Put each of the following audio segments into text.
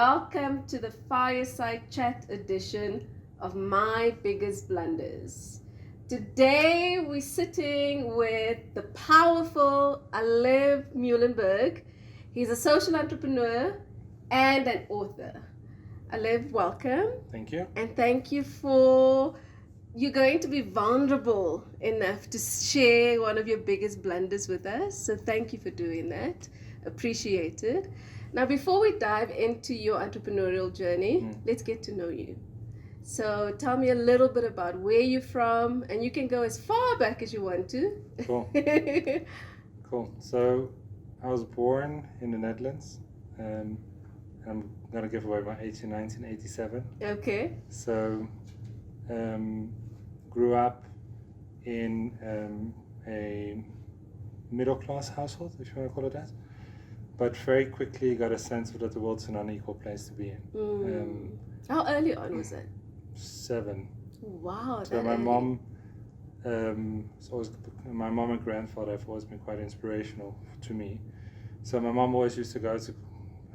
welcome to the Fireside Chat edition of My Biggest Blunders. Today we're sitting with the powerful Alef Meulenberg. He's a social entrepreneur and an author. Alef, welcome. Thank you. And thank you for you're going to be vulnerable enough to share one of your biggest blunders with us. So thank you for doing that. Appreciate it. Now, before we dive into your entrepreneurial journey, let's get to know you. So tell me a little bit about where you're from, and you can go as far back as you want to. Cool. Cool. So I was born in the Netherlands. I'm going to give away my age in 1987. Okay. So grew up in a middle-class household, if you want to call it that. But very quickly got a sense that the world's an unequal place to be in. How early on was that? 7. Wow. So my mom, my mom and grandfather have always been quite inspirational to me. So my mom always used to go to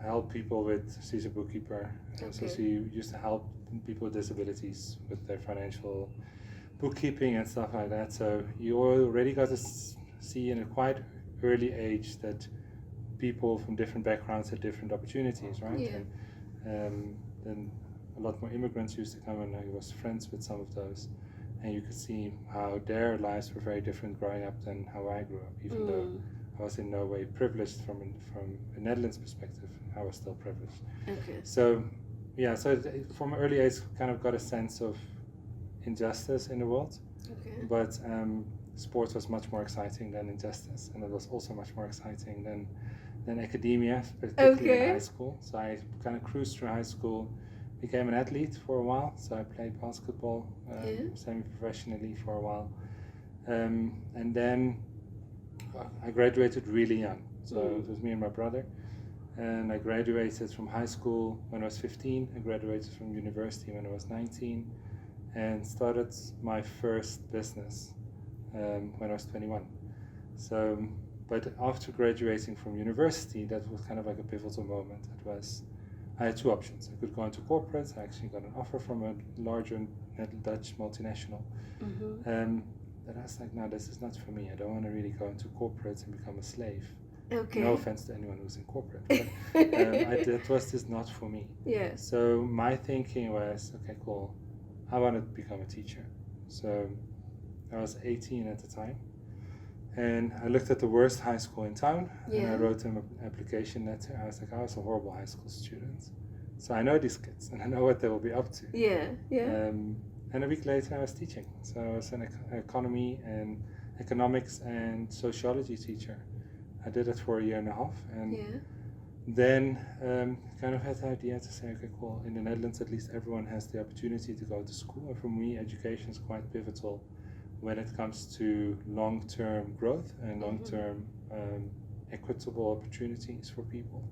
help people with, she's a bookkeeper, so she used to help people with disabilities with their financial bookkeeping and stuff like that. So you already got to see in a quite early age that people from different backgrounds had different opportunities, right? Yeah. And then a lot more immigrants used to come, and I was friends with some of those, and you could see how their lives were very different growing up than how I grew up, even though I was in no way privileged from a Netherlands perspective. I was still privileged. Okay. So yeah, so from an early age kind of got a sense of injustice in the world. Okay. But sports was much more exciting than injustice, and it was also much more exciting than academia, particularly in high school. So I kind of cruised through high school, became an athlete for a while. So I played basketball semi-professionally for a while, and then I graduated really young. So it was me and my brother, and I graduated from high school when I was 15. I graduated from university when I was 19, and started my first business when I was 21. So, but after graduating from university, that was kind of like a pivotal moment. I had 2 options. I could go into corporate. I actually got an offer from a larger Dutch multinational. But I was like, no, this is not for me. I don't want to really go into corporate and become a slave. Okay. No offense to anyone who's in corporate, but that was just not for me. Yeah. So my thinking was, okay, cool. I want to become a teacher. So I was 18 at the time, and I looked at the worst high school in town, and I wrote them an application letter. I was like, I was a horrible high school student. So I know these kids, and I know what they will be up to. Yeah, yeah. And a week later, I was teaching. So I was an economy and economics and sociology teacher. I did it for a year and a half, and then kind of had the idea to say, okay, cool. In the Netherlands, at least, everyone has the opportunity to go to school, and for me, education is quite pivotal when it comes to long-term growth and long-term equitable opportunities for people.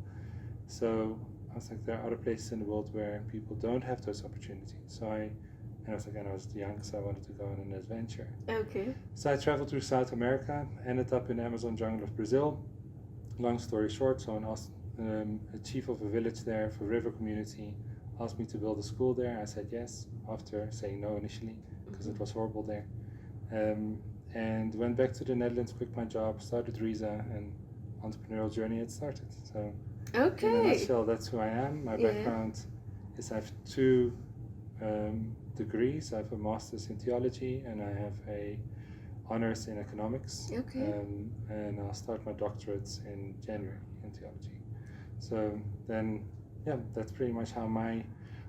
So I was like, there are other places in the world where people don't have those opportunities. So I was young, so I wanted to go on an adventure. Okay. So I traveled through South America, ended up in the Amazon jungle of Brazil. Long story short, so a chief of a village there for river community asked me to build a school there. I said yes, after saying no initially, because it was horrible there. And went back to the Netherlands, quit my job, started Riza, and entrepreneurial journey had started. So in a nutshell, that's who I am. My background is I have 2 degrees. I have a master's in theology, and I have a honors in economics. And I'll start my doctorates in January in theology. So then, that's pretty much how my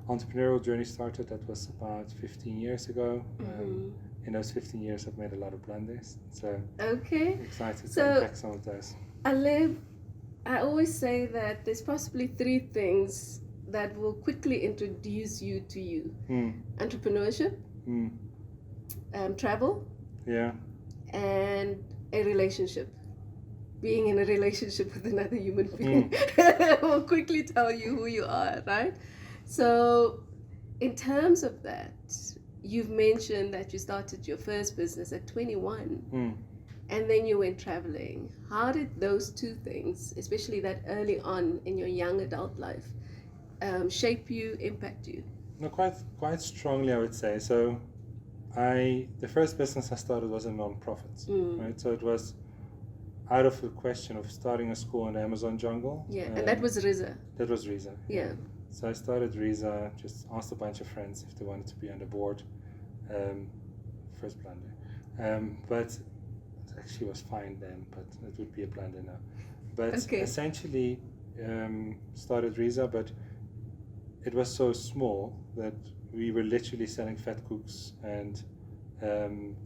entrepreneurial journey started. That was about 15 years ago. In those 15 years, I've made a lot of blunders. So excited to unpack some of those. Alef, I always say that there's possibly 3 things that will quickly introduce you to you. Entrepreneurship, travel, and a relationship. Being in a relationship with another human being will quickly tell you who you are, right? So in terms of that, you've mentioned that you started your first business at 21. And then you went traveling. How did those 2 things, especially that early on in your young adult life, shape you, impact you? No, quite strongly, I would say. So, the first business I started was a non-profit, right? So it was out of the question of starting a school in the Amazon jungle. Yeah, and that was Riza. That was Riza. Yeah. So I started Riza, just asked a bunch of friends if they wanted to be on the board. First Blunder. But it actually was fine then, but it would be a Blunder now. But essentially started Riza, but it was so small that we were literally selling fat cooks and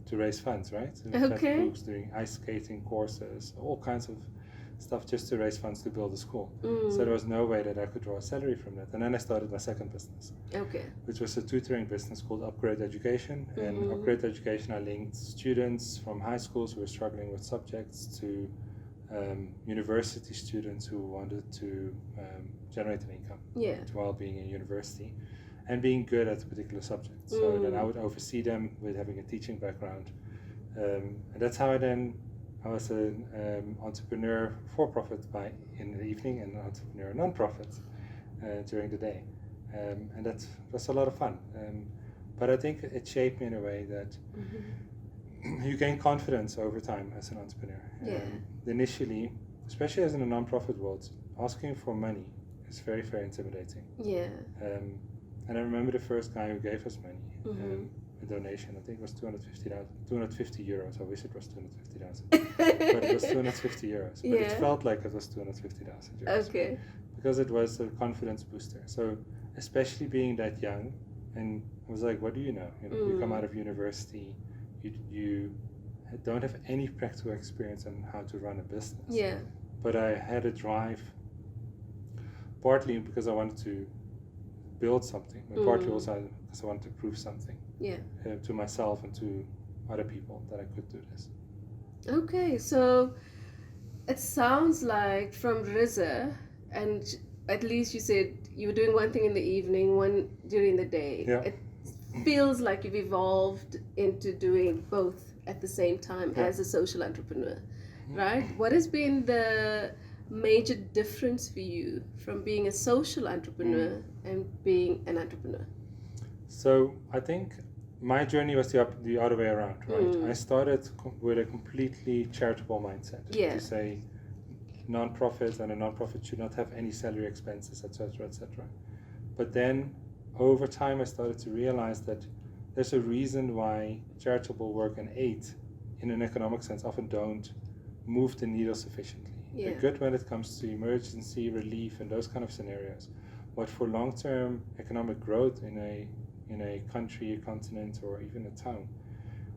to raise funds, right? Fat cooks, doing ice skating courses, all kinds of stuff just to raise funds to build a school. So there was no way that I could draw a salary from that. And then I started my second business, which was a tutoring business called Upgrade Education. And Upgrade Education, I linked students from high schools who were struggling with subjects to university students who wanted to generate an income while being in university and being good at a particular subject. So then I would oversee them with having a teaching background. And that's how I was an entrepreneur for profit in the evening and an entrepreneur non-profit during the day. And that's a lot of fun. But I think it shaped me in a way that you gain confidence over time as an entrepreneur. Initially, especially as in a non-profit world, asking for money is very, very intimidating. And I remember the first guy who gave us money, a donation. I think it was 250 euros. I wish it was 250,000, but it was 250 euros. But it felt like it was 250,000 euros. Because it was a confidence booster. So especially being that young, and I was like, what do you know? You come out of university, you don't have any practical experience on how to run a business. But I had a drive, partly because I wanted to build something, but partly also because I wanted to prove something to myself and to other people that I could do this. Okay, so it sounds like from Riza, and at least you said you were doing one thing in the evening, one during the day. It feels like you've evolved into doing both at the same time as a social entrepreneur, right? What has been the major difference for you from being a social entrepreneur and being an entrepreneur? So I think my journey was the other way around, right? I started with a completely charitable mindset to say non-profit, and a non-profit should not have any salary expenses, etc., etc. But then over time I started to realize that there's a reason why charitable work and aid in an economic sense often don't move the needle sufficiently. They're good when it comes to emergency relief and those kind of scenarios. But for long-term economic growth in a country, a continent, or even a town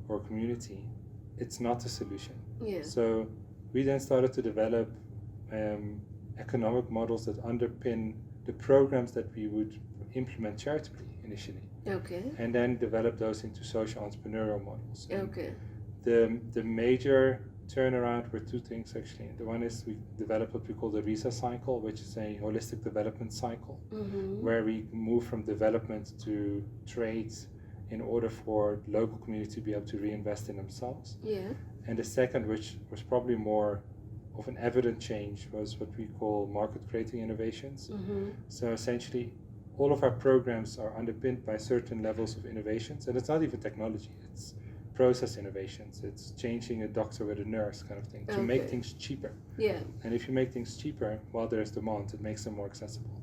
or a community, it's not a solution. So we then started to develop economic models that underpin the programs that we would implement charitably initially. And then develop those into social entrepreneurial models. The major turnaround were two things actually. The one is we developed what we call the RISA cycle, which is a holistic development cycle, where we move from development to trades in order for the local community to be able to reinvest in themselves. And the second, which was probably more of an evident change, was what we call market creating innovations. So essentially all of our programs are underpinned by certain levels of innovations, and it's not even technology, it's process innovations. It's changing a doctor with a nurse kind of thing to make things cheaper. And if you make things cheaper while there's demand, it makes them more accessible.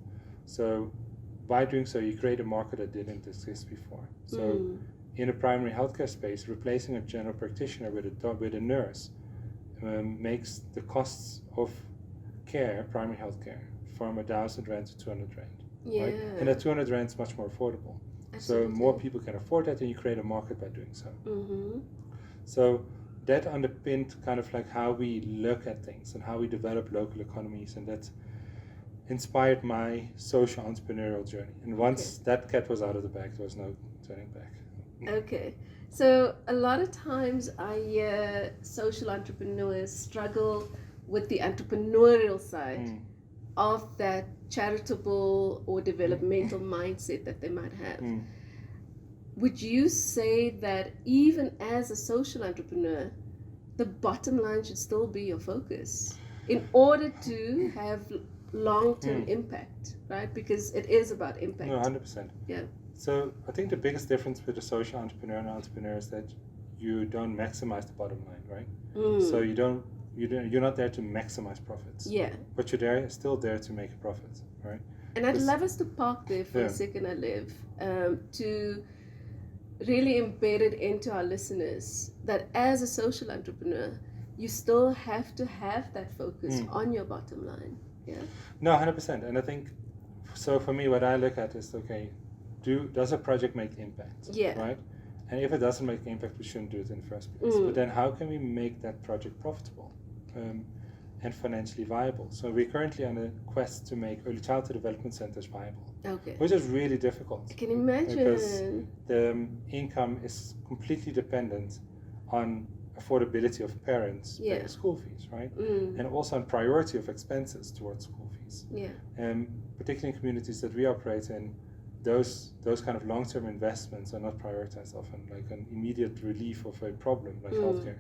So by doing so, you create a market that didn't exist before. So in a primary healthcare space, replacing a general practitioner with a nurse makes the costs of care, primary healthcare, from 1,000 rand to 200 rand. Right? And that 200 rand is much more affordable. So more people can afford that, and you create a market by doing so. So that underpinned kind of like how we look at things and how we develop local economies, and that inspired my social entrepreneurial journey. And once that cat was out of the bag, there was no turning back. So a lot of times I hear social entrepreneurs struggle with the entrepreneurial side of that charitable or developmental mindset that they might have. Would you say that even as a social entrepreneur, the bottom line should still be your focus in order to have long-term impact, right? Because it is about impact. No, 100%. Yeah. So I think the biggest difference with a social entrepreneur and entrepreneur is that you don't maximize the bottom line, right? So you're not there to maximize profits. Yeah. But you're still there to make a profit, right? And I'd love us to park there for a second, Alef, to really embed it into our listeners that as a social entrepreneur, you still have to have that focus on your bottom line. Yeah. No, 100%. And I think, so for me, what I look at is, okay, does a project make impact? Yeah. Right? And if it doesn't make impact, we shouldn't do it in the first place. But then how can we make that project profitable and financially viable? So we're currently on a quest to make early childhood development centers viable. Okay. Which is really difficult. I can imagine. Because the income is completely dependent on affordability of parents paying school fees, right? And also on priority of expenses towards school fees. Yeah. Particularly in communities that we operate in, those kind of long-term investments are not prioritized often. Like an immediate relief of a problem like healthcare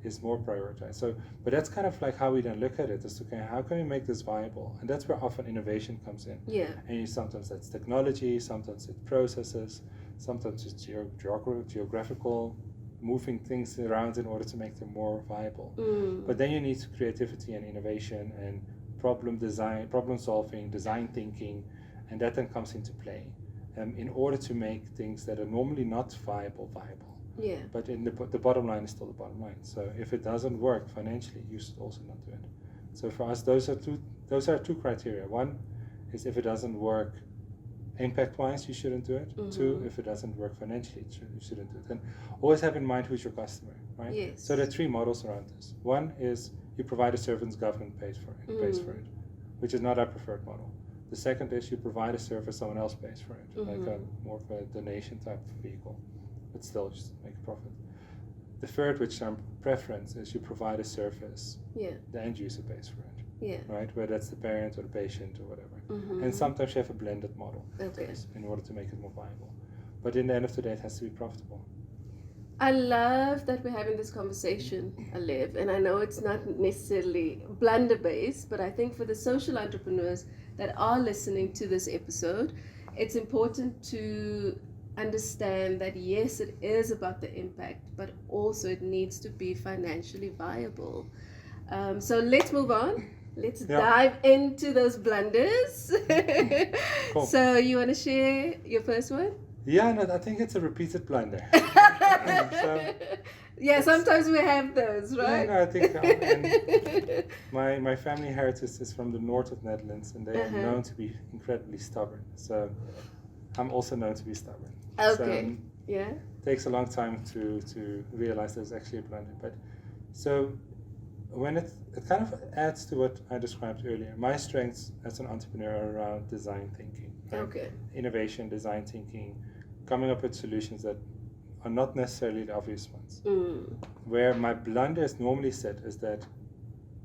is more prioritized. So, but that's kind of like how we then look at it. Is okay, how can we make this viable? And that's where often innovation comes in. Yeah. And sometimes that's technology, sometimes it's processes, sometimes it's geographical, moving things around in order to make them more viable. But then you need creativity and innovation and problem solving, design thinking, and that then comes into play in order to make things that are normally not viable. Yeah. But in the bottom line is still the bottom line. So if it doesn't work financially, you should also not do it. So for us, those are two criteria. One is if it doesn't work impact-wise, you shouldn't do it. Two, if it doesn't work financially, you shouldn't do it. And always have in mind who's your customer, right? Yes. So there are three models around this. One is you provide a service, government pays for it, which is not our preferred model. The second is you provide a service, someone else pays for it, like a more of a donation type of vehicle, but still just make a profit. The third, which is our preference, is you provide a service, the end user pays for it, right? Whether that's the parent or the patient or whatever. And sometimes you have a blended model in order to make it more viable. But in the end of the day, it has to be profitable. I love that we're having this conversation, Alef, and I know it's not necessarily blunder based, but I think for the social entrepreneurs that are listening to this episode, it's important to understand that yes, it is about the impact, but also it needs to be financially viable. So let's move on. Let's dive into those blunders. Cool. So you want to share your first one? Yeah, no, I think it's a repeated blunder. Yeah, sometimes we have those, right? Yeah, no, I think my family heritage is from the north of Netherlands, and they are known to be incredibly stubborn. So I'm also known to be stubborn. Okay. So, it takes a long time to realize there's actually a blunder. But so when it kind of adds to what I described earlier. My strengths as an entrepreneur are around design thinking. Right? Okay. Innovation, design thinking, coming up with solutions that are not necessarily the obvious ones. Where my blunders normally sit is that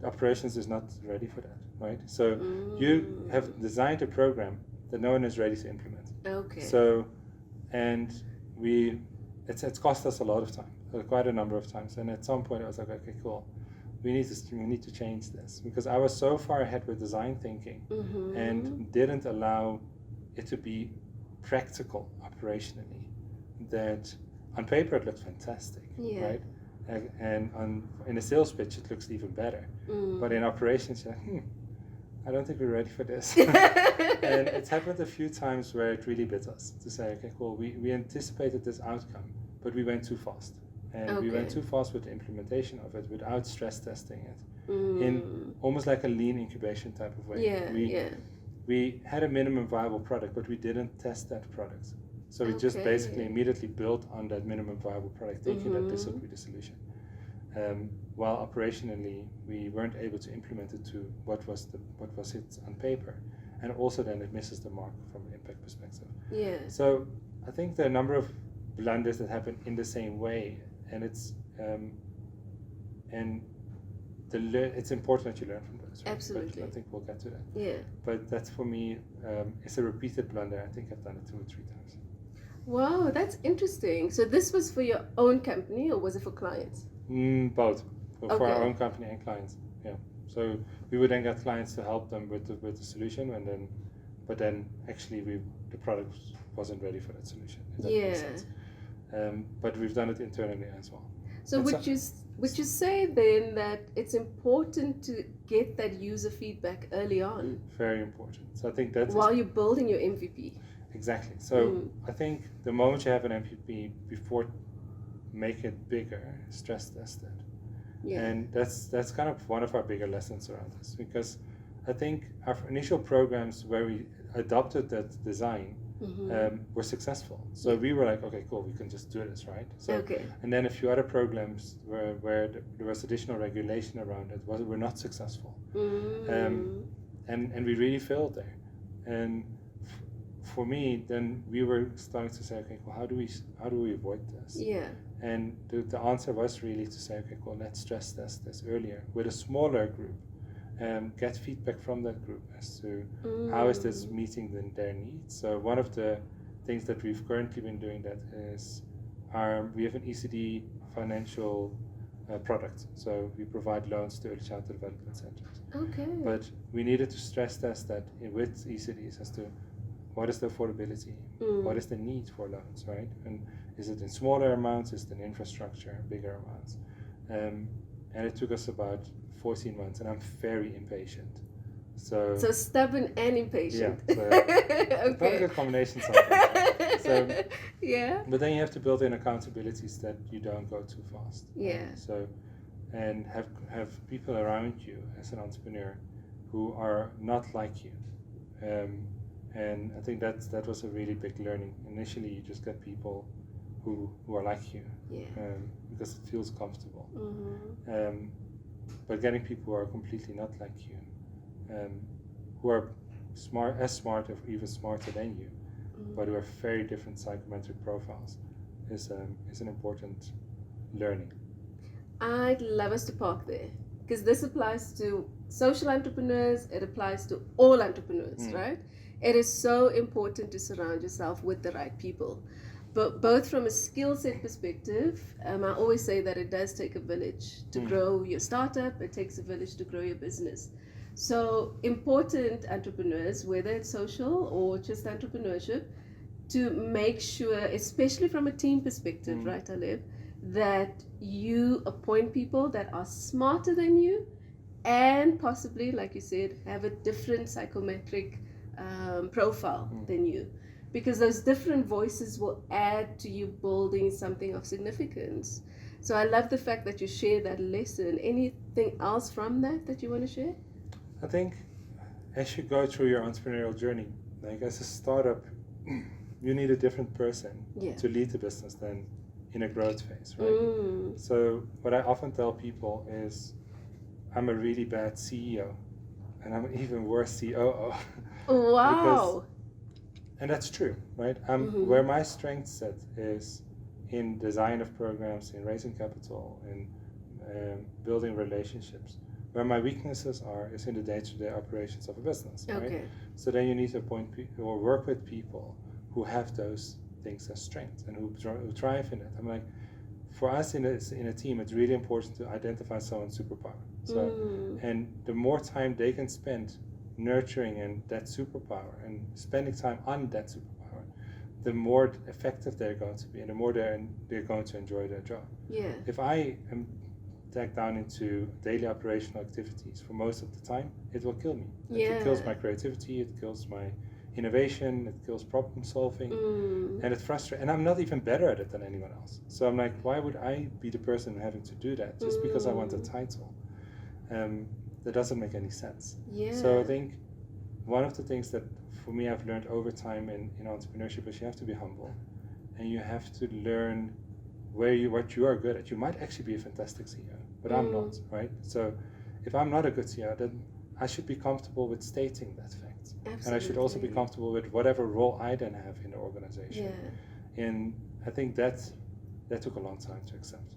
the operations is not ready for that, right? So you have designed a program that no one is ready to implement. Okay. So, and it's cost us a lot of time, quite a number of times. And at some point I was like, okay, cool. We need to change this, because I was so far ahead with design thinking and didn't allow it to be practical operationally, that on paper it looked fantastic, right? And in a sales pitch it looks even better. But in operations you're like, I don't think we're ready for this. And it's happened a few times where it really bit us to say, okay, cool, we anticipated this outcome, but we went too fast. And we went too fast with the implementation of it without stress testing it in almost like a lean incubation type of way. We had a minimum viable product, but we didn't test that product. So we just basically immediately built on that minimum viable product, thinking that this would be the solution. While operationally, we weren't able to implement it to what was it on paper. And also then it misses the mark from an impact perspective. So I think there are a number of blunders that happen in the same way. And it's it's important that you learn from those. Right? Absolutely. But I think we'll get to that. But that's for me, it's a repeated blunder. I think I've done it 2 or 3 times. Wow, that's interesting. So this was for your own company, or was it for clients? Both, for our own company and clients. So we would then get clients to help them with the solution, but then actually the product wasn't ready for that solution. If that makes sense. But we've done it internally as well. So would you say then that it's important to get that user feedback early on? Very important. So I think that's while you're building your MVP. Exactly. So I think the moment you have an MVP, before make it bigger, stress test it. Yeah. And that's kind of one of our bigger lessons around this, because I think our initial programs where we adopted that design were successful. So we were like, okay, cool, we can just do this, right? So, and then a few other programs where there was additional regulation around it were not successful. And we really failed there. And for me, then we were starting to say, okay, well, how do we avoid this? Yeah. And the answer was really to say, okay, cool, let's stress test this earlier with a smaller group, get feedback from that group as to how is this meeting their needs. So one of the things that we've currently been doing that is we have an ECD financial product. So we provide loans to early childhood development centers. Okay. But we needed to stress test that with ECDs as to what is the affordability, what is the need for loans, right? And is it in smaller amounts, is it in infrastructure, bigger amounts? And it took us about 14 months, and I'm very impatient. So stubborn and impatient. Yeah, so it's not a good combination sometimes. So, yeah. But then you have to build in accountabilities that you don't go too fast. Yeah. So, and have people around you as an entrepreneur who are not like you. And I think that was a really big learning. Initially, you just get people who are like you, because it feels comfortable. But getting people who are completely not like you, who are as smart or even smarter than you, but who have very different psychometric profiles, is an important learning. I'd love us to park there, because this applies to social entrepreneurs. It applies to all entrepreneurs, right? It is so important to surround yourself with the right people. But both from a skill set perspective, I always say that it does take a village to grow your startup. It takes a village to grow your business. So important entrepreneurs, whether it's social or just entrepreneurship, to make sure, especially from a team perspective, right, Alef, that you appoint people that are smarter than you and possibly, like you said, have a different psychometric profile than you, because those different voices will add to you building something of significance. So I love the fact that you share that lesson. Anything else from that you want to share? I think as you go through your entrepreneurial journey, like as a startup, you need a different person to lead the business than in a growth phase, right? So what I often tell people is, I'm a really bad CEO, and I'm an even worse COO. Wow. And that's true, right? Where my strength set is in design of programs, in raising capital, in building relationships. Where my weaknesses is in the day-to-day operations of a business, right? So then you need to appoint people or work with people who have those things as strengths and who thrive in it. I'm like, for us in a team, it's really important to identify someone's superpower. So, and the more time they can spend nurturing and that superpower and spending time on that superpower, the more effective they're going to be, and the more they're going to enjoy their job. Yeah. If I am tagged down into daily operational activities for most of the time, it will kill me. It kills my creativity, it kills my innovation, it kills problem solving, and it frustrates. And I'm not even better at it than anyone else. So I'm like, why would I be the person having to do that just because I want a title? That doesn't make any sense. Yeah. So I think one of the things that for me I've learned over time in entrepreneurship is you have to be humble, and you have to learn what you are good at. You might actually be a fantastic CEO, but I'm not, right? So if I'm not a good CEO, then I should be comfortable with stating that fact. Absolutely. And I should also be comfortable with whatever role I then have in the organization. Yeah. And I think that took a long time to accept.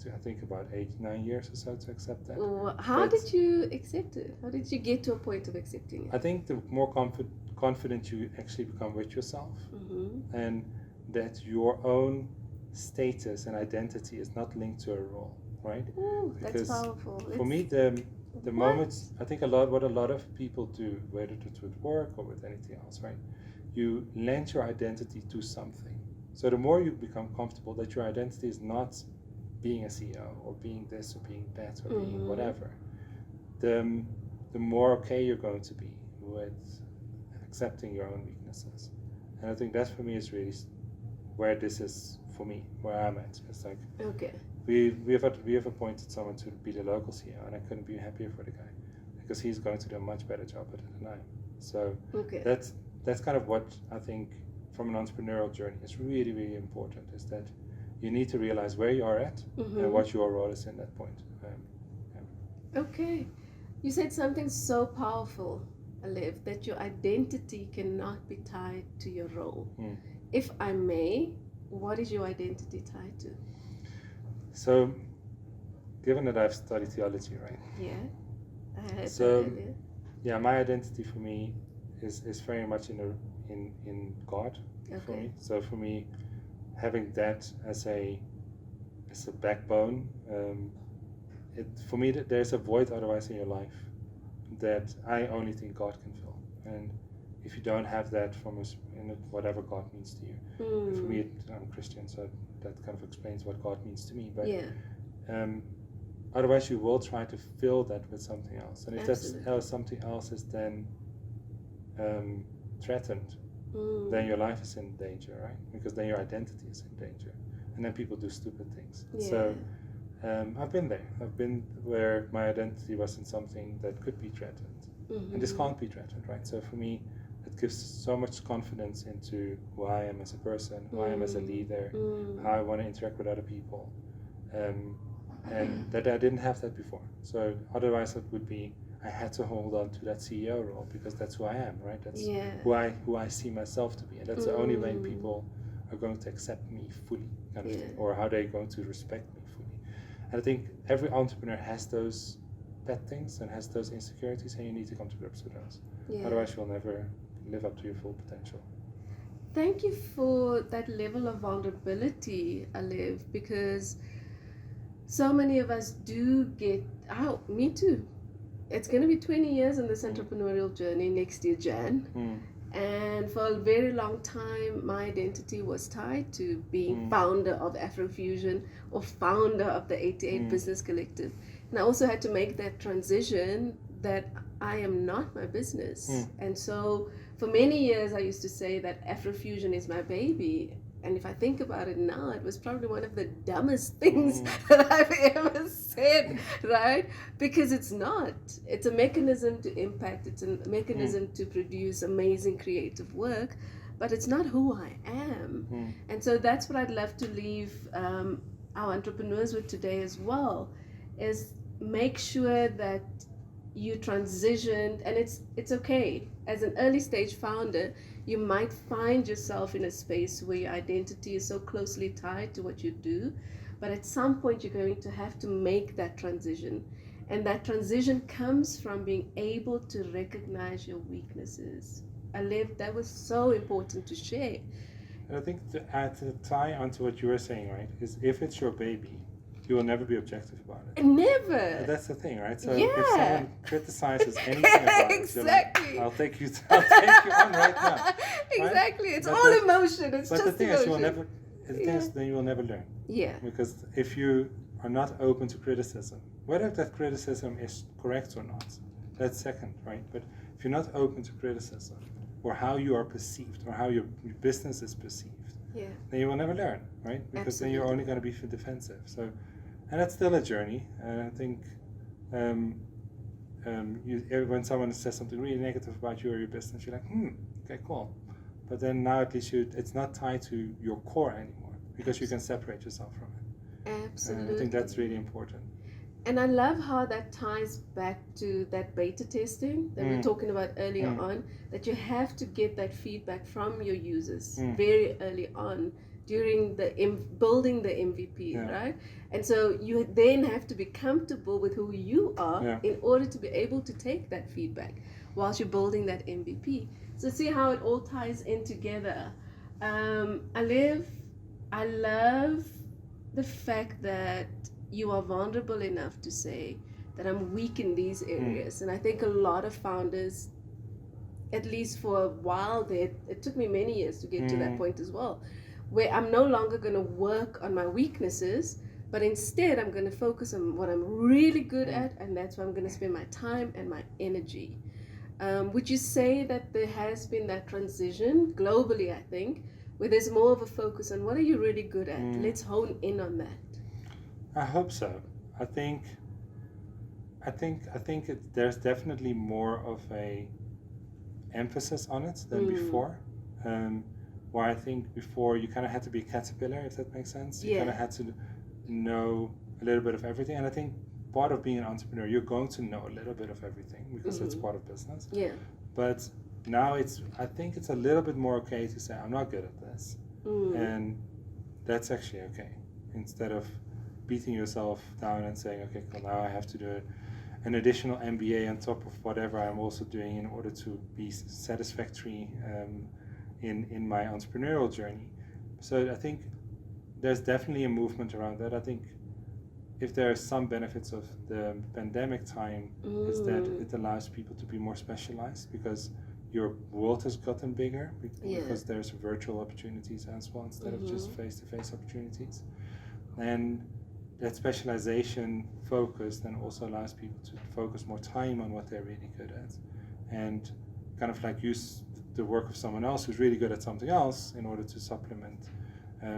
I think about 8-9 years or so to accept that. How did you accept it? How did you get to a point of accepting it? I think the more confident you actually become with yourself, and that your own status and identity is not linked to a role, right? Ooh, that's powerful. For me, The moment, I think what a lot of people do, whether it's with work or with anything else, right? You lend your identity to something. So the more you become comfortable that your identity is not being a CEO or being this or being that or being whatever, the more okay you're going to be with accepting your own weaknesses. And I think that for me is really where this is for me, where I'm at. It's like, okay, we have appointed someone to be the local CEO, and I couldn't be happier for the guy because he's going to do a much better job at it than I am. So that's kind of what I think from an entrepreneurial journey is really, really important, is that you need to realize where you are at and what your role is in that point. Okay. You said something so powerful, Alef, that your identity cannot be tied to your role. If I may, what is your identity tied to? So, given that I've studied theology, right? Yeah, I heard so, that earlier. Yeah, my identity for me is very much in God for me. So for me, having that as a backbone, for me there's a void otherwise in your life that I only think God can fill. And if you don't have that from whatever God means to you, for me, I'm Christian, so that kind of explains what God means to me. But otherwise, you will try to fill that with something else, and if that something else is then threatened, then your life is in danger, right? Because then your identity is in danger, and then people do stupid things. So I've been there. I've been where my identity was in something that could be threatened, and this can't be threatened, right? So for me, it gives so much confidence into who I am as a person, who I am as a leader, how I want to interact with other people, and that I didn't have that before. So otherwise, it would be I had to hold on to that CEO role because that's who I am, right? That's who I see myself to be, and that's the only way people are going to accept me fully, kind of thing, or how they're going to respect me fully. And I think every entrepreneur has those bad things and has those insecurities, and you need to come to grips with those. Otherwise, you'll never live up to your full potential. Thank you for that level of vulnerability, Alef, because so many of us do get out. Me too. It's going to be 20 years in this entrepreneurial journey next year, Jan. And for a very long time, my identity was tied to being founder of Afrofusion or founder of the 88 Business Collective. And I also had to make that transition that I am not my business. And so for many years, I used to say that Afrofusion is my baby. And if I think about it now, it was probably one of the dumbest things that I've ever said, right? Because it's not. It's a mechanism to impact. It's a mechanism to produce amazing creative work, but it's not who I am. And so that's what I'd love to leave our entrepreneurs with today as well, is make sure that you transitioned, and it's okay. As an early stage founder, you might find yourself in a space where your identity is so closely tied to what you do, but at some point you're going to have to make that transition. And that transition comes from being able to recognize your weaknesses. Alef, that was so important to share. And I think to tie onto what you were saying, right, is if it's your baby, you will never be objective about it. Never. But that's the thing, right? So if someone criticizes anything about it, you're like, I'll take you on right now. Exactly. Right? It's all emotion. It's just But the thing emotion. is, then you will never learn. Yeah. Because if you are not open to criticism, whether that criticism is correct or not, that's second, right? But if you're not open to criticism, or how you are perceived, or how your business is perceived, then you will never learn, right? Because then you're only going to be defensive. So, and that's still a journey. And I think when someone says something really negative about you or your business, you're like, okay, cool. But then now at least it's not tied to your core anymore, because you can separate yourself from it. Absolutely. I think that's really important. And I love how that ties back to that beta testing that we were talking about earlier on, that you have to get that feedback from your users very early on during the building the MVP, right? And so you then have to be comfortable with who you are in order to be able to take that feedback whilst you're building that MVP. So see how it all ties in together. Alef, I love the fact that you are vulnerable enough to say that I'm weak in these areas. And I think a lot of founders, at least for a while there, it took me many years to get to that point as well, where I'm no longer going to work on my weaknesses, but instead I'm going to focus on what I'm really good at, and that's where I'm going to spend my time and my energy. Would you say that there has been that transition globally, I think, where there's more of a focus on what are you really good at? Let's hone in on that. I hope so. I think there's definitely more of a emphasis on it than before. Where I think before you kind of had to be a caterpillar, if that makes sense. You kind of had to know a little bit of everything. And I think part of being an entrepreneur, you're going to know a little bit of everything because it's part of business. Yeah. But now I think it's a little bit more okay to say, I'm not good at this. And that's actually okay. Instead of beating yourself down and saying, okay, cool, now I have to do an additional MBA on top of whatever I'm also doing in order to be satisfactory in my entrepreneurial journey. So I think there's definitely a movement around that. I think if there are some benefits of the pandemic time is that it allows people to be more specialized because your world has gotten bigger because there's virtual opportunities as well instead of just face-to-face opportunities. And that specialization focus then also allows people to focus more time on what they're really good at and kind of like use the work of someone else who's really good at something else in order to supplement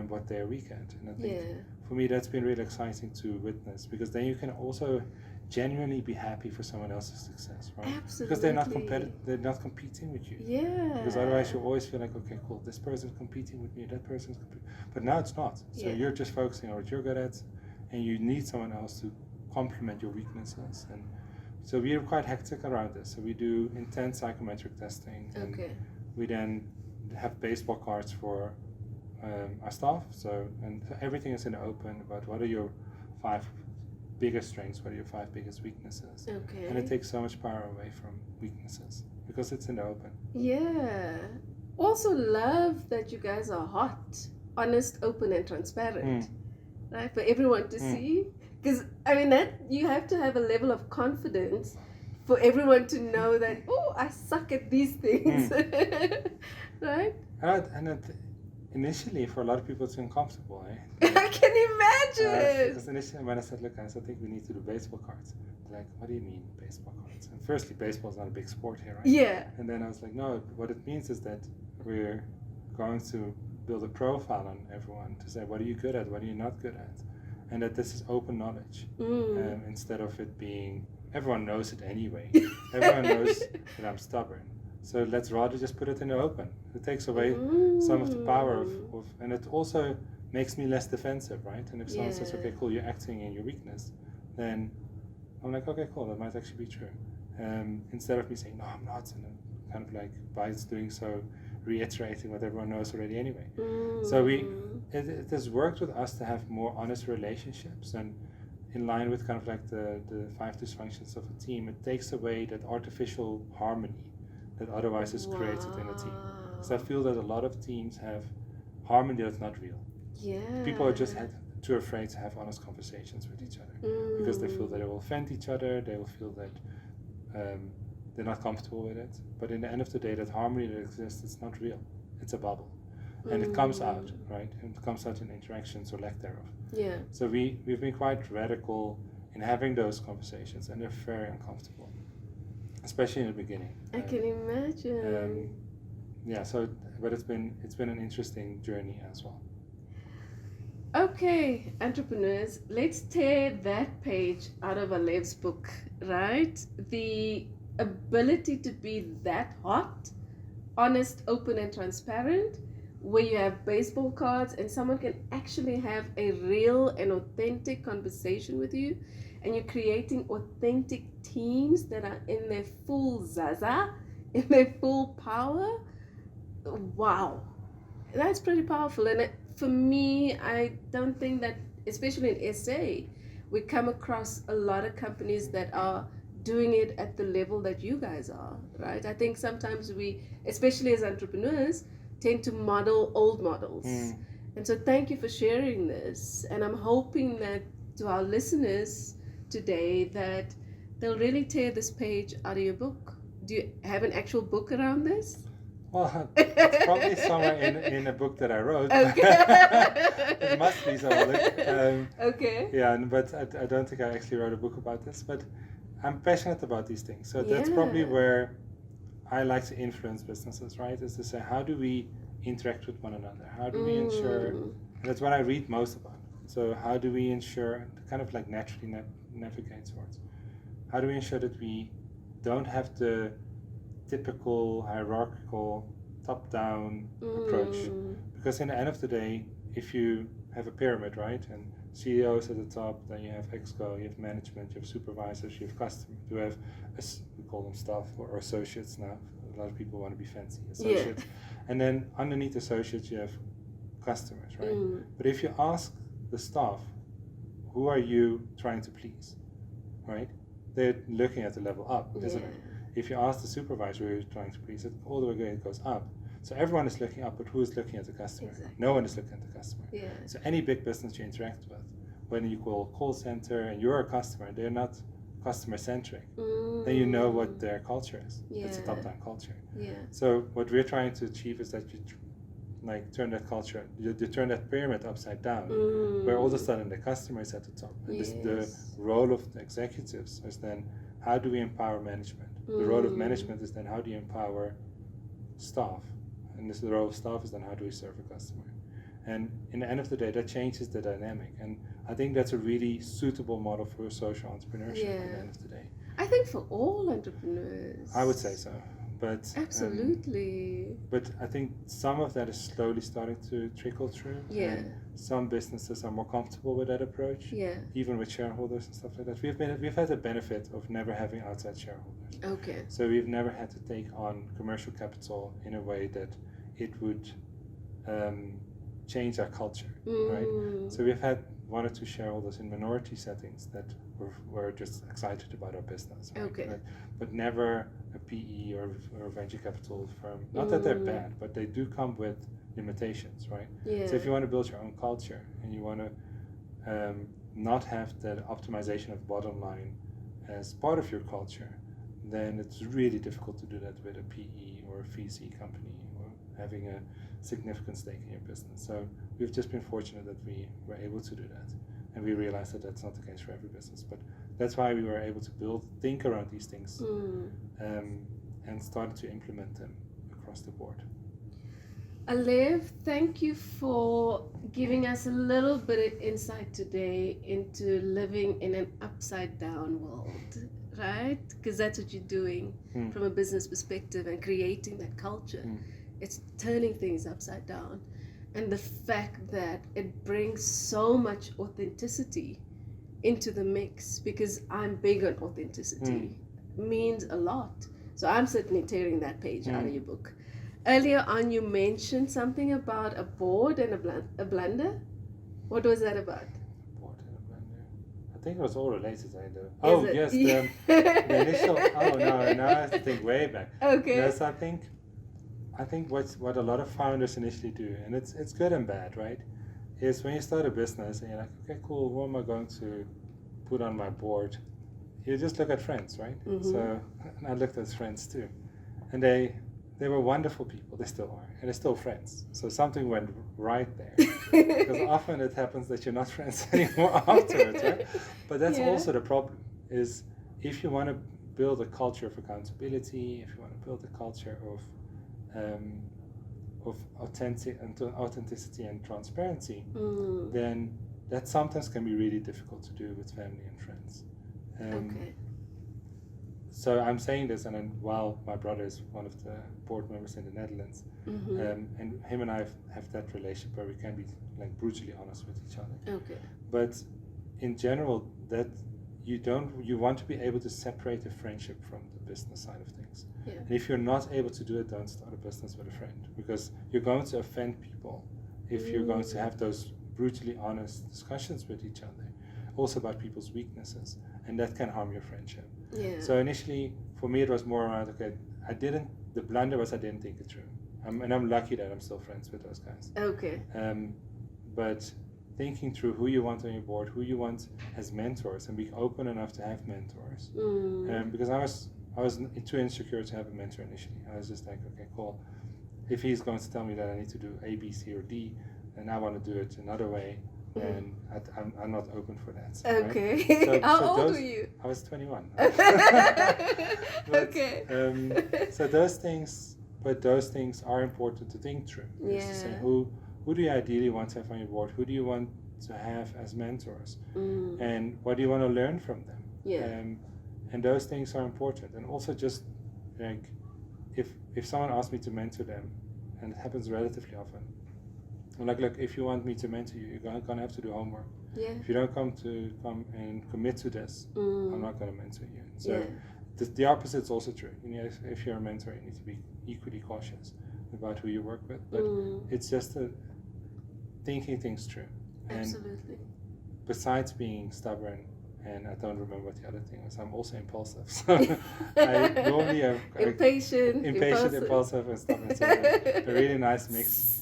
what they're weak at. And I think for me that's been really exciting to witness because then you can also genuinely be happy for someone else's success, right? Absolutely. Because they're not competing with you. Yeah. Because otherwise you always feel like, okay, cool, this person's competing with me, that person's competing. But now it's not. So you're just focusing on what you're good at and you need someone else to complement your weaknesses. And so we are quite hectic around this. So we do intense psychometric testing and we then have baseball cards for our staff. So everything is in the open about what are your 5 biggest strengths, what are your 5 biggest weaknesses. And it takes so much power away from weaknesses because it's in the open. Yeah. Also love that you guys are hot, honest, open and transparent. Right? For everyone to see. Because I mean that you have to have a level of confidence for everyone to know that, oh, I suck at these things. Right? Initially, for a lot of people, it's uncomfortable. I can imagine. Because initially, when I said, look, guys, I think we need to do baseball cards. They're like, what do you mean, baseball cards? And firstly, baseball is not a big sport here, right? Yeah. And then I was like, no, what it means is that we're going to build a profile on everyone to say, what are you good at? What are you not good at? And that this is open knowledge instead of it being, everyone knows it anyway. Everyone knows that I'm stubborn. So let's rather just put it in the open. It takes away some of the power of, and it also makes me less defensive, right? And if someone says, okay, cool, you're acting in your weakness, then I'm like, okay, cool, that might actually be true. Instead of me saying, no, I'm not, and then kind of like by doing so, reiterating what everyone knows already anyway. So it has worked with us to have more honest relationships, and in line with kind of like the 5 dysfunctions of a team, it takes away that artificial harmony that otherwise is created in a team. So I feel that a lot of teams have harmony that's not real. Yeah. People are just too afraid to have honest conversations with each other because they feel that they will offend each other, they will feel that they're not comfortable with it. But in the end of the day, that harmony that exists, it's not real. It's a bubble. And it comes out, right? And it comes out in interactions or lack thereof. Yeah. So we've been quite radical in having those conversations, and they're very uncomfortable, especially in the beginning. I can imagine. But it's been an interesting journey as well. Okay, entrepreneurs, let's tear that page out of Alef's book, right? The ability to be that hot, honest, open, and transparent, where you have baseball cards and someone can actually have a real and authentic conversation with you, and you're creating authentic teams that are in their full zaza, in their full power. Wow, that's pretty powerful. And for me, I don't think that, especially in SA, we come across a lot of companies that are doing it at the level that you guys are, right? I think sometimes we, especially as entrepreneurs, tend to model old models. And so thank you for sharing this. And I'm hoping that to our listeners today that they'll really tear this page out of your book. Do you have an actual book around this? Well, it's probably somewhere in a book that I wrote. Okay. It must be somewhere. Okay. Yeah, but I don't think I actually wrote a book about this, but I'm passionate about these things. So that's probably where I like to influence businesses, right? Is to say, how do we interact with one another? How do we ensure, and that's what I read most about. So how do we ensure, kind of like naturally navigate towards, how do we ensure that we don't have the typical hierarchical top-down approach? Because in the end of the day, if you have a pyramid, right, and CEOs at the top, then you have exco, you have management, you have supervisors, you have customers, you have, we call them staff or associates now. A lot of people want to be fancy, associates. And then underneath associates, you have customers, right? But if you ask the staff, who are you trying to please, right? They're looking at the level up, isn't it? If you ask the supervisor who you're trying to please, it all the way it goes up. So everyone is looking up, but who is looking at the customer? Exactly. No one is looking at the customer. So any big business you interact with, when you call a call center and you're a customer, they're not customer centric. Then you know what their culture is. It's a top-down culture. So what we're trying to achieve is that you turn that culture, you turn that pyramid upside down, where all of a sudden the customer is at the top. And the role of the executives is then, how do we empower management? The role of management is then, how do you empower staff? And the role of staff is then, how do we serve a customer? And in the end of the day, that changes the dynamic. And I think that's a really suitable model for social entrepreneurship at the end of the day. I think for all entrepreneurs. I would say so. But absolutely. But I think some of that is slowly starting to trickle through. Some businesses are more comfortable with that approach. Even with shareholders and stuff like that. We've had the benefit of never having outside shareholders. Okay. So we've never had to take on commercial capital in a way that it would change our culture, right? So we've had one or two shareholders in minority settings that were just excited about our business, right? But never a PE or a venture capital firm. Not that they're bad, but they do come with limitations, right? So if you want to build your own culture and you want to not have that optimization of bottom line as part of your culture, then it's really difficult to do that with a PE or a VC company or having a significant stake in your business. So we've just been fortunate that we were able to do that, and we realized that that's not the case for every business. But that's why we were able to think around these things, and started to implement them across the board. Alef, thank you for giving us a little bit of insight today into living in an upside down world, right? Because that's what you're doing from a business perspective and creating that culture. It's turning things upside down. And the fact that it brings so much authenticity into the mix, because I'm big on authenticity, means a lot. So I'm certainly tearing that page out of your book. Earlier on, you mentioned something about a board and a blunder. What was that about? Board and a blunder. I think it was all related. Yes, the initial. Oh no, now I have to think way back. Okay. Yes, I think what a lot of founders initially do, and it's good and bad, right? Is when you start a business and you're like, okay, cool, who am I going to put on my board? You just look at friends, right? So and I looked at friends too, and they were wonderful people. They still are, and they're still friends. So something went right there, because often it happens that you're not friends anymore afterwards, right? But that's also the problem. Is if you want to build a culture of accountability, if you want to build a culture of authenticity and transparency, then that sometimes can be really difficult to do with family and friends. So I'm saying this, and then while my brother is one of the board members in the Netherlands, and him and I have that relationship where we can be like brutally honest with each other. But in general, that you want to be able to separate the friendship from the business side of things. And if you're not able to do it, don't start a business with a friend, because you're going to offend people if you're going to have those brutally honest discussions with each other, also about people's weaknesses, and that can harm your friendship. So initially, for me, it was more around, okay, the blunder was I didn't think it through. And I'm lucky that I'm still friends with those guys. But thinking through who you want on your board, who you want as mentors, and be open enough to have mentors. Because I was too insecure to have a mentor initially. I was just like, okay, cool. If he's going to tell me that I need to do A, B, C, or D, and I want to do it another way, and I'm not open for that. Okay. Right? So, How old were you? I was 21. Okay. So those things are important to think through. Yeah. Is to say, who do you ideally want to have on your board? Who do you want to have as mentors? And what do you want to learn from them? Yeah. And those things are important. And also just like, if someone asks me to mentor them, and it happens relatively often, I'm like, look, if you want me to mentor you, you're gonna have to do homework. Yeah. If you don't come and commit to this, I'm not gonna mentor you. So the opposite is also true. You know, if you're a mentor, you need to be equally cautious about who you work with. But it's just thinking things through. Absolutely. And besides being stubborn, and I don't remember what the other thing was, I'm also impulsive. So I normally am impatient, impulsive, and stubborn. So a really nice mix.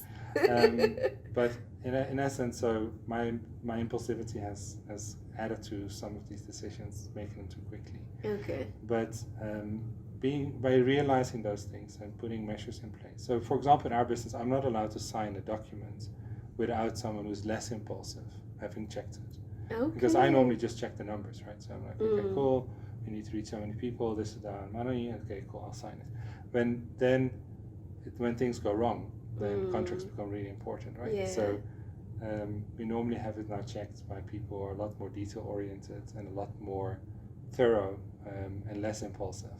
But in essence, so my impulsivity has added to some of these decisions, making them too quickly. Okay. But by realizing those things and putting measures in place. So, for example, in our business, I'm not allowed to sign a document without someone who's less impulsive having checked it. Okay. Because I normally just check the numbers, right? So I'm like, okay, cool. We need to reach so many people. This is the money. Okay, cool. I'll sign it. When things go wrong, then contracts become really important, right? Yeah. So we normally have it now checked by people who are a lot more detail oriented and a lot more thorough and less impulsive.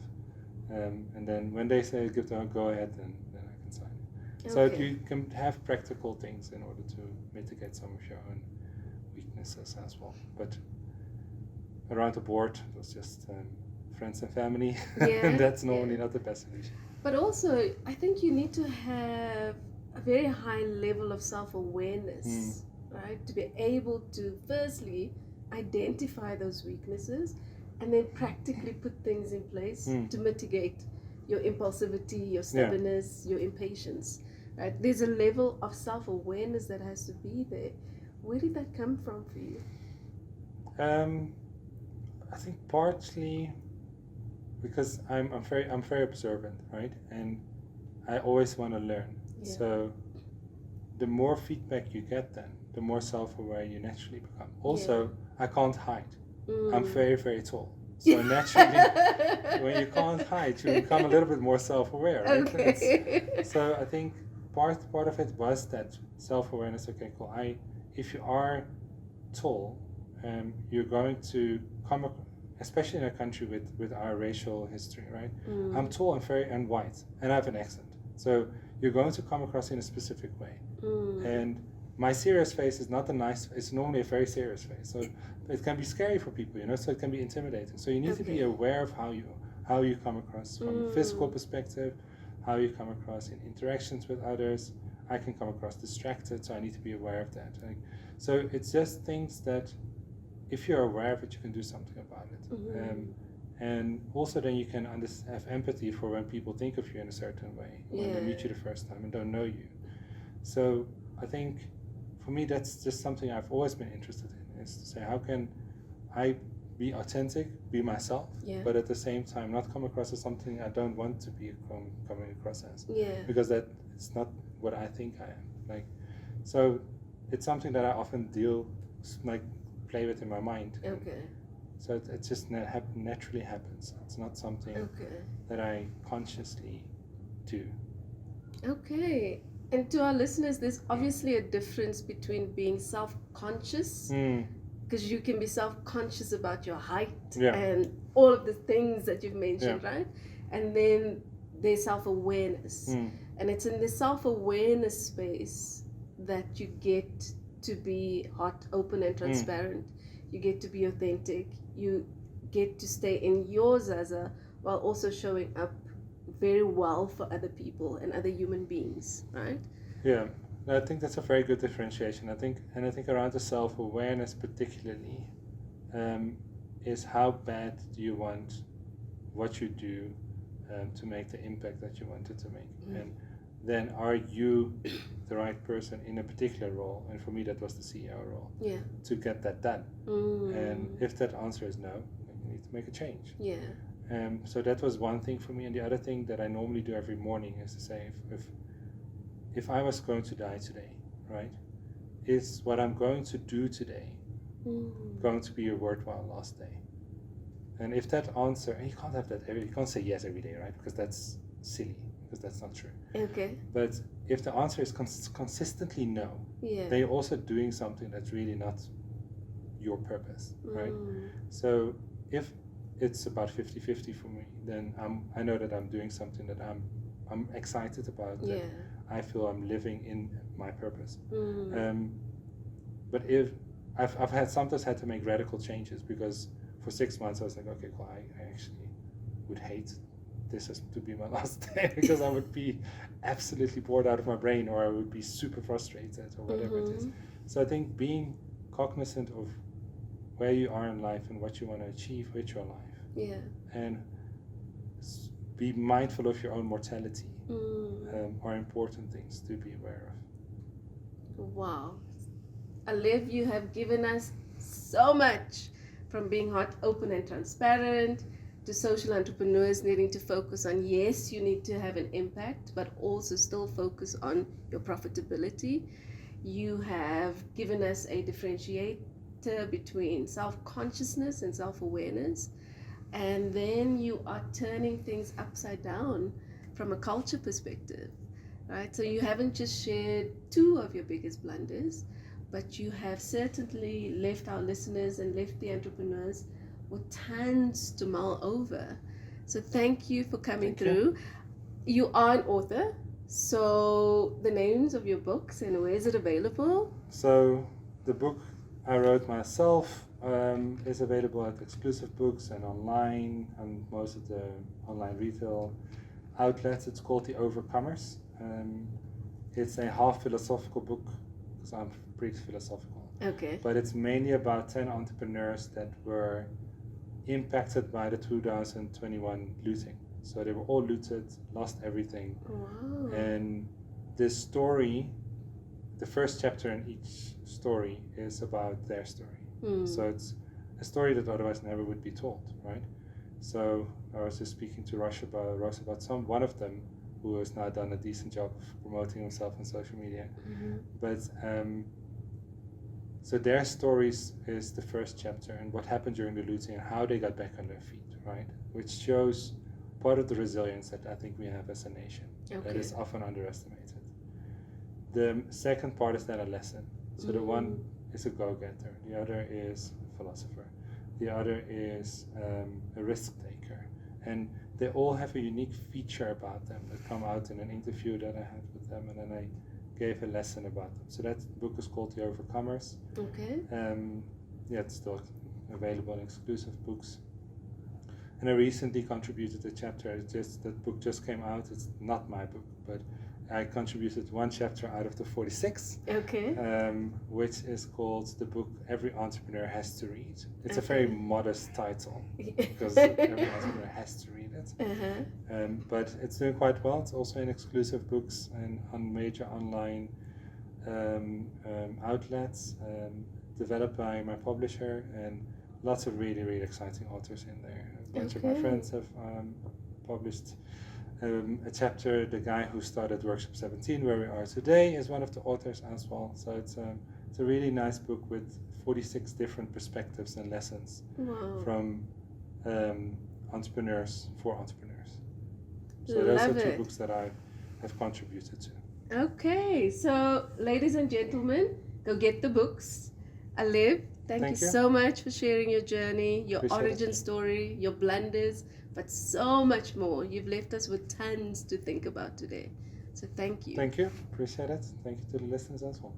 And then when they say give them a go ahead, then I can sign it. Okay. So you can have practical things in order to mitigate some of your own weaknesses as well. But around the board, it was just friends and family, and that's normally not the best solution. But also, I think you need to have a very high level of self-awareness, right? To be able to firstly identify those weaknesses and then practically put things in place to mitigate your impulsivity, your stubbornness, your impatience, right? There's a level of self-awareness that has to be there. Where did that come from for you? I think partly because I'm very observant, right? And I always want to learn. Yeah. So the more feedback you get, then the more self-aware you naturally become. Also, I can't hide. I'm very, very tall. So naturally, when you can't hide, you become a little bit more self-aware, right? Okay. So I think part of it was that self-awareness. Okay, cool. If you are tall, you're going to come, especially in a country with our racial history, right? I'm tall and white, and I have an accent. So you're going to come across in a specific way. And my serious face is not a nice, it's normally a very serious face. So it can be scary for people, so it can be intimidating. So you need to be aware of how you come across from a physical perspective, how you come across in interactions with others. I can come across distracted, so I need to be aware of that. So it's just things that if you're aware of it, you can do something about it. And also then you can have empathy for when people think of you in a certain way, when they meet you the first time and don't know you. So I think for me, that's just something I've always been interested in, is to say, how can I be authentic, be myself, but at the same time not come across as something I don't want to be coming across as. Because that it's not what I think I am. So it's something that I often play with in my mind. So it just naturally happens. It's not something that I consciously do. Okay. And to our listeners, there's obviously a difference between being self-conscious, because you can be self-conscious about your height and all of the things that you've mentioned, right? And then there's self-awareness. And it's in the self-awareness space that you get to be hot, open, and transparent. You get to be authentic. You get to stay in your Zaza while also showing up very well for other people and other human beings, right? Yeah, I think that's a very good differentiation. I think around the self-awareness particularly is how bad do you want what you do to make the impact that you want it to make. And then are you the right person in a particular role? And for me, that was the CEO role. Yeah. To get that done. And if that answer is no, then you need to make a change. Yeah. So that was one thing for me. And the other thing that I normally do every morning is to say, if I was going to die today, right, is what I'm going to do today going to be a worthwhile last day? And if that answer, and you can't have that, you can't say yes every day, right? Because that's silly, because that's not true. Okay. But if the answer is consistently no, then you're also doing something that's really not your purpose, right? So if it's about 50-50 for me, then I know that I'm doing something that I'm excited about, that I feel I'm living in my purpose. But if I've sometimes had to make radical changes, because for 6 months I was like, okay, cool, I actually would hate this as to be my last day, because I would be absolutely bored out of my brain, or I would be super frustrated, or whatever it is. So I think being cognizant of where you are in life and what you want to achieve with your life, and be mindful of your own mortality, are important things to be aware of. Wow. Alef, you have given us so much, from being heart open and transparent to social entrepreneurs needing to focus on, yes, you need to have an impact, but also still focus on your profitability. You have given us a differentiator between self-consciousness and self-awareness. And then you are turning things upside down from a culture perspective, right? So you haven't just shared 2 of your biggest blunders, but you have certainly left our listeners and left the entrepreneurs with tons to mull over. So thank you for coming through. You are an author, so the names of your books and where is it available? So the book I wrote myself is available at Exclusive Books and online, and most of the online retail outlets. It's called The Overcomers. It's a half philosophical book, because I'm pretty philosophical. Okay. But it's mainly about 10 entrepreneurs that were impacted by the 2021 looting. So they were all looted, lost everything. Wow. And this story, the first chapter in each story is about their story. So it's a story that otherwise never would be told, right? So I was just speaking to Ross about one of them who has now done a decent job of promoting himself on social media. But so their stories is the first chapter, and what happened during the looting and how they got back on their feet, right? Which shows part of the resilience that I think we have as a nation, that is often underestimated. The second part is then a lesson. So the one is a go-getter, the other is a philosopher, the other is a risk taker, and they all have a unique feature about them that come out in an interview that I had with them, and then I gave a lesson about them. So that book is called The Overcomers. Okay. It's still available in Exclusive Books. And I recently contributed a chapter. That book just came out. It's not my book, but I contributed 1 chapter out of the 46. Okay. Which is called the book Every Entrepreneur Has to Read. It's a very modest title, because every entrepreneur has to read it. But it's doing quite well. It's also in Exclusive Books and on major online outlets, developed by my publisher, and lots of really, really exciting authors in there. A bunch of my friends have published a chapter. The guy who started Workshop 17, where we are today, is one of the authors as well. So it's a really nice book with 46 different perspectives and lessons from entrepreneurs for entrepreneurs. So those are 2 books that I have contributed to. Okay, so ladies and gentlemen, go get the books. Alef, thank you so much for sharing your journey, your origin story, your blunders, but so much more. You've left us with tons to think about today. So thank you. Thank you. Appreciate it. Thank you to the listeners as well.